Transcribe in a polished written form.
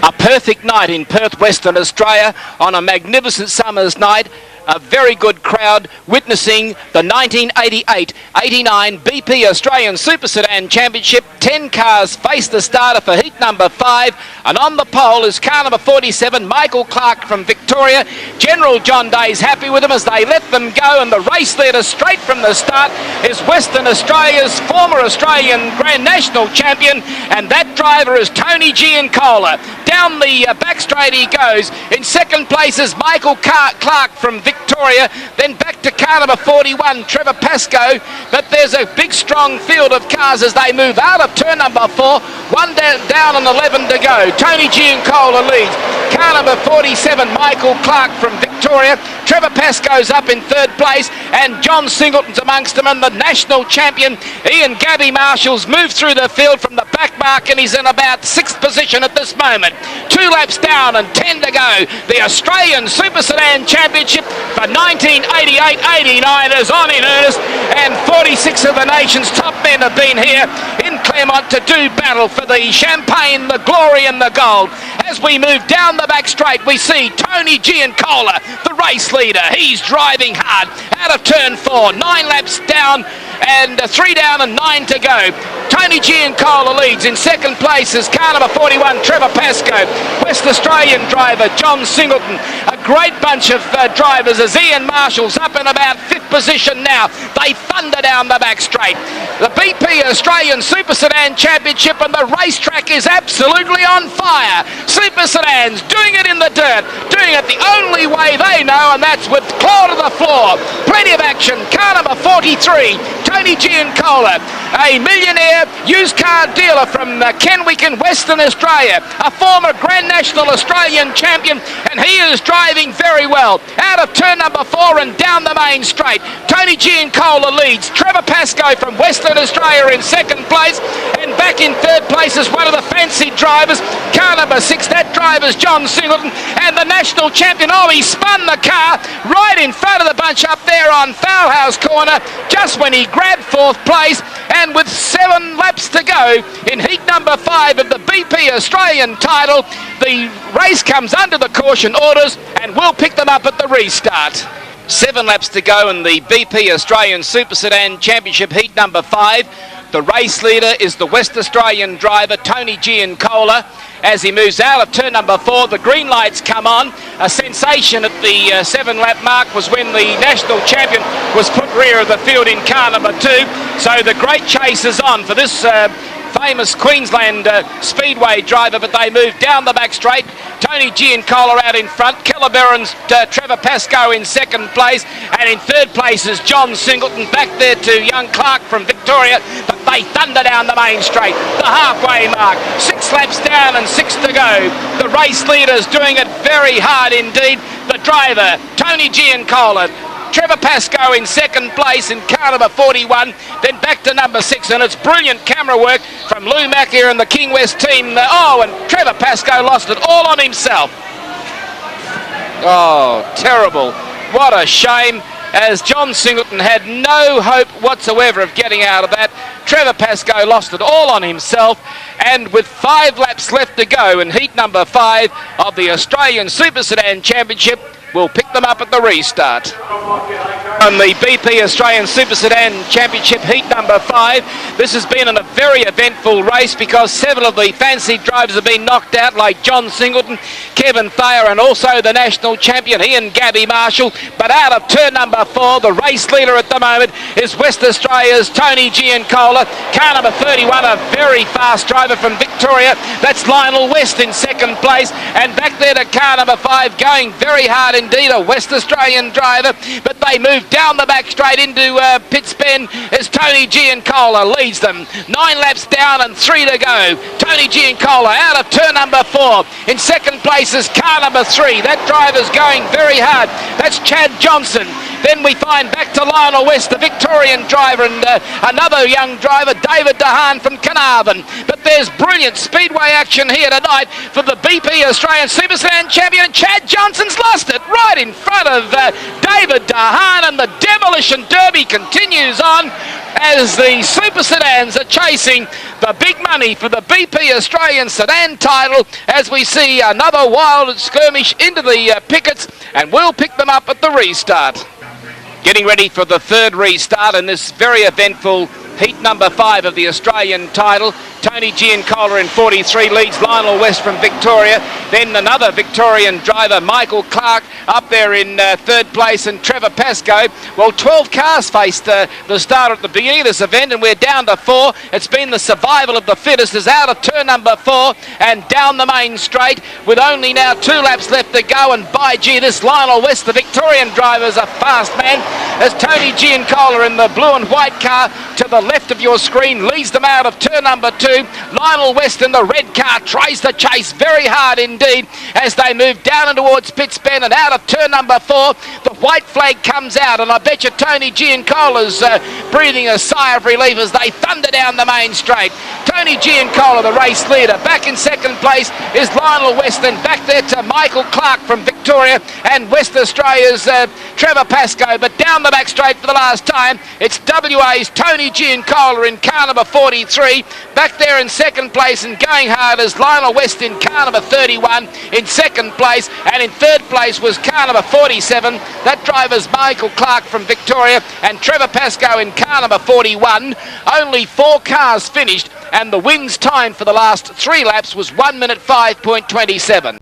A perfect night in Perth, Western Australia on a magnificent summer's night. A very good crowd witnessing the 1988-89 BP Australian Super Sedan Championship. 10 cars face the starter for heat number 5, and on the pole is car number 47, Michael Clark from Victoria. General John Day's happy with them as they let them go, and the race leader straight from the start is Western Australia's former Australian Grand National champion, and that driver is Tony Giancola. Down the back straight he goes. In second place is Michael Clark from Victoria, then back to car number 41, Trevor Pascoe, but there's a big strong field of cars as they move out of turn number 4, one down and 11 to go. Tony Giancola leads. Car number 47, Michael Clark from Victoria. Trevor Pascoe's up in third place, and John Singleton's amongst them, and the national champion Ian Gabby Marshall's moved through the field from the back mark, and he's in about 6th position at this moment. 2 laps down and 10 to go. The Australian Super Sedan Championship for 1988-89 is on in earnest, and 46 of the nation's top men have been here in Claremont to do battle for the champagne, the glory and the gold. As we move down the back straight, we see Tony Giancola, the race leader. He's driving hard out of turn 4, 9 laps down and 3 down and 9 to go. Tony Giancola leads. In second place is car number 41, Trevor Pascoe. West Australian driver John Singleton. A great bunch of drivers as Ian Marshall's up in about 5th position now. They thunder down the back straight. The BP Australian Super Sedan Championship, and the racetrack is absolutely on fire. Super Sedans doing it in the dirt, doing it the only way they know, and that's with claw to the floor. Plenty of action. Car number 43, Tony Giancola, a millionaire used car dealer from Kenwick in Western Australia, a former Grand National Australian champion, and he is driving very well. Out of turn number 4 and down the main straight, Tony Giancola leads. Trevor Pascoe from Western Australia in second place, and back in third place is one of the fancy drivers, car number 6. That driver's John Singleton, and the national champion. Oh, he spun the car right in front of the bunch up there on Foulhouse Corner just when he grabbed 4th place, and with 7 laps to go in heat number 5 of the BP Australian title, the race comes under the caution orders, and we'll pick them up at the restart. 7 laps to go in the BP Australian Super Sedan Championship heat number 5. The race leader is the West Australian driver Tony Giancola. As he moves out of turn number 4, the green lights come on. A sensation at the 7-lap mark was when the national champion was put rear of the field in car number 2. So the great chase is on for this famous Queensland Speedway driver, but they move down the back straight. Tony Giancola out in front, Kellerberran's Trevor Pascoe in second place, and in third place is John Singleton. Back there to young Clark from Victoria, but they thunder down the main straight, the halfway mark. 6 laps down and 6 to go. The race leader's doing it very hard indeed. The driver, Tony Giancola, Trevor Pascoe in second place in car number 41, then back to number 6, and it's brilliant camera work from Lou Mackier and the King West team. Oh, and Trevor Pascoe lost it all on himself. Oh, terrible. What a shame, as John Singleton had no hope whatsoever of getting out of that. Trevor Pascoe lost it all on himself, and with 5 laps left to go in heat number 5 of the Australian Super Sedan Championship, we'll pick them up at the restart. On the BP Australian Super Sedan Championship heat number 5, this has been a very eventful race because several of the fancy drivers have been knocked out, like John Singleton, Kevin Thayer, and also the national champion Ian Gabby Marshall. But out of turn number 4, the race leader at the moment is West Australia's Tony Giancola. Car number 31, a very fast driver from Victoria. That's Lionel West in second place, and back there to car number 5, going very hard indeed, a West Australian driver, but they move down the back straight into Pitts Bend as Tony Giancola leads them. 9 laps down and 3 to go. Tony Giancola out of turn number 4. In second place is car number 3. That driver's going very hard. That's Chad Johnson. Then we find back to Lionel West, the Victorian driver, and another young driver, David DeHaan from Carnarvon. But there's brilliant speedway action here tonight for the BP Australian Super Sedan champion. Chad Johnson's lost it right in front of David DeHaan, and the Demolition Derby continues on as the Super Sedans are chasing the big money for the BP Australian Sedan title, as we see another wild skirmish into the pickets, and we'll pick them up at the restart. Getting ready for the third restart in this very eventful heat number 5 of the Australian title. Tony Giancola in 43 leads Lionel West from Victoria. Then another Victorian driver, Michael Clark, up there in third place, and Trevor Pascoe. Well, 12 cars faced the start at the beginning of this event, and we're down to 4. It's been the survival of the fittest as out of turn number 4 and down the main straight with only now 2 laps left to go. And by gee, this Lionel West, the Victorian driver, is a fast man, as Tony Giancola in the blue and white car to the left of your screen leads them out of turn number 2. Lionel West in the red car tries to chase very hard indeed as they move down and towards Pitts Bend, and out of turn number 4 the white flag comes out, and I bet you Tony Giancola's breathing a sigh of relief as they thunder down the main straight. Tony Giancola, the race leader. Back in second place is Lionel West, and back there to Michael Clark from Victoria and West Australia's Trevor Pascoe. But down the back straight for the last time, it's WA's Tony Giancola in car number 43. Back there in second place and going hard is Lionel West in car number 31 in second place, and in third place was car number 47. That driver's Michael Clark from Victoria, and Trevor Pascoe in car number 41. Only 4 cars finished, and the wins time for the last 3 laps was 1 minute 5.27.